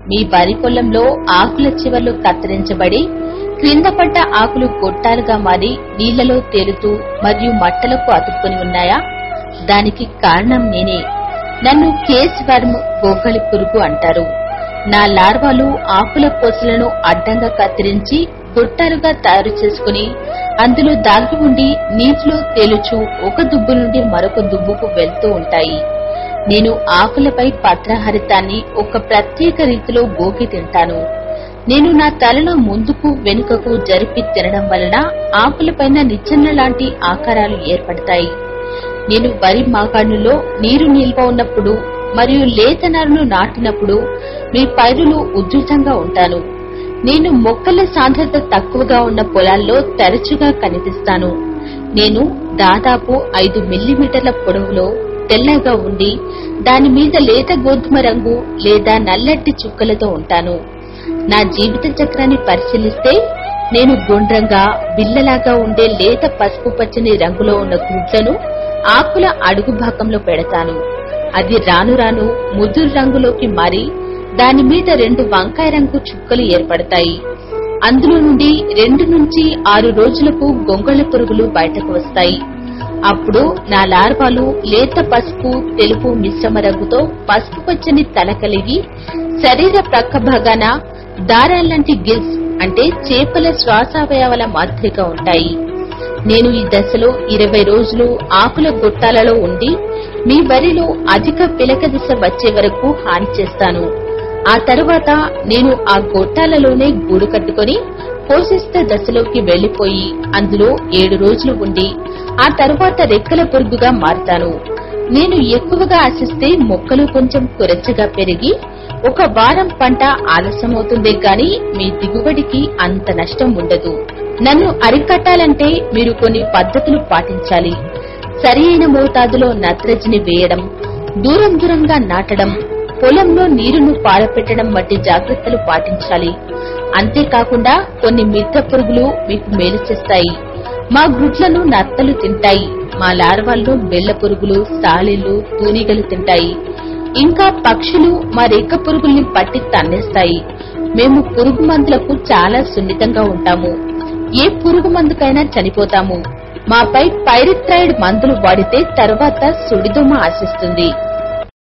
మీ వరి పొలంలో ఆకుల చివర్లు కత్తిరించబడి క్రింద పడ్డ ఆకులు గొట్టాలుగా మారి నీళ్లలో తేలుతూ మరియు మట్టలకు అతుక్కుని ఉన్నాయా? దానికి కారణం నేనే. నన్ను కేస్ వర్మ్ గొంగళి పురుగు అంటారు. నా లార్వాలు ఆకుల కోసలను అడ్డంగా కత్తిరించి గొట్టాలుగా తయారు చేసుకుని అందులో దాగి ఉండి నీటిలో తేలుచూ ఒక దుబ్బు నుండి మరొక దుబ్బుకు వెళ్తూ ఉంటాయి. నేను ఆకులపై పత్రహరితాన్ని ఒక ప్రత్యేక రీతిలో గోకి తింటాను. నేను నా తలను ముందుకు వెనుకకు జరిపి తినడం వలన ఆకులపైన నిచ్చెన లాంటి ఆకారాలు ఏర్పడతాయి. నేను వరి మాగాణులో నీరు నిల్వ ఉన్నప్పుడు మరియు లేత నారును నాటినప్పుడు మీ పైరులు ఉధృతంగా ఉంటాను. నేను మొక్కల సాంద్రత తక్కువగా ఉన్న పొలాల్లో తరచుగా కనిపిస్తాను. నేను దాదాపు 5 మిల్లీమీటర్ల పొడవులో తెల్లగా ఉండి దానిమీద లేత గోధుమ రంగు లేదా నల్లటి చుక్కలతో ఉంటాను. నా జీవిత చక్రాన్ని పరిశీలిస్తే నేను గుండ్రంగా బిల్లలాగా ఉండే లేత పసుపు పచ్చని రంగులో ఉన్న గుడ్లను ఆకుల అడుగు భాగంలో పెడతాను. అది రాను రాను ముదురు రంగులోకి మారి దానిమీద 2 వంకాయ రంగు చుక్కలు ఏర్పడతాయి. అందులో నుండి 2 నుంచి 6 రోజులకు గొంగళి పురుగులు బయటకు వస్తాయి. అప్పుడు నా లార్వాలు లేత పసుపు తెలుపు మిశ్రమ రంగుతో పసుపు పచ్చని తల కలిగి శరీర ప్రక్క భాగాన దారాల్లాంటి గిల్స్ అంటే చేపల శ్వాసావయవాల మాదిరిగా ఉంటాయి. నేను ఈ దశలో 20 రోజులు ఆకుల గొట్టాలలో ఉండి మీ వరిలో అధిక పిలక దిశ వచ్చే వరకు హాని చేస్తాను. ఆ తరువాత నేను ఆ గొట్టాలలోనే గూడు కట్టుకుని పోషిష్ట దశలోకి వెళ్లిపోయి అందులో 7 రోజులు ఉండి ఆ తరువాత రెక్కల పురుగుగా మారుతాను. నేను ఎక్కువగా ఆశిస్తే మొక్కలు కొంచెం కురచ్చగా పెరిగి 1 వారం పంట ఆలస్యమవుతుందే గాని మీ దిగుబడికి అంత నష్టం ఉండదు. నన్ను అరికట్టాలంటే మీరు కొన్ని పద్ధతులు పాటించాలి. సరియైన మోతాదులో నత్రజని వేయడం, దూరంగా నాటడం, పొలంలో నీరును పారపెట్టడం వంటి జాగ్రత్తలు పాటించాలి. అంతేకాకుండా కొన్ని మిత్ర పురుగులు మీకు మేలు చేస్తాయి. మా గుడ్లను నత్తలు తింటాయి. మా లార్వాలను బెల్ల పురుగులు, సాలీళ్లు, తూనిగలు తింటాయి. ఇంకా పక్షులు మా రేఖ పురుగుల్ని పట్టి తన్నేస్తాయి. మేము పురుగు మందులకు చాలా సున్నితంగా ఉంటాము. ఏ పురుగు మందుకైనా చనిపోతాము. మాపై పైరిథ్రాయిడ్ మందులు వాడితే తర్వాత సుడిదోమ ఆశిస్తుంది.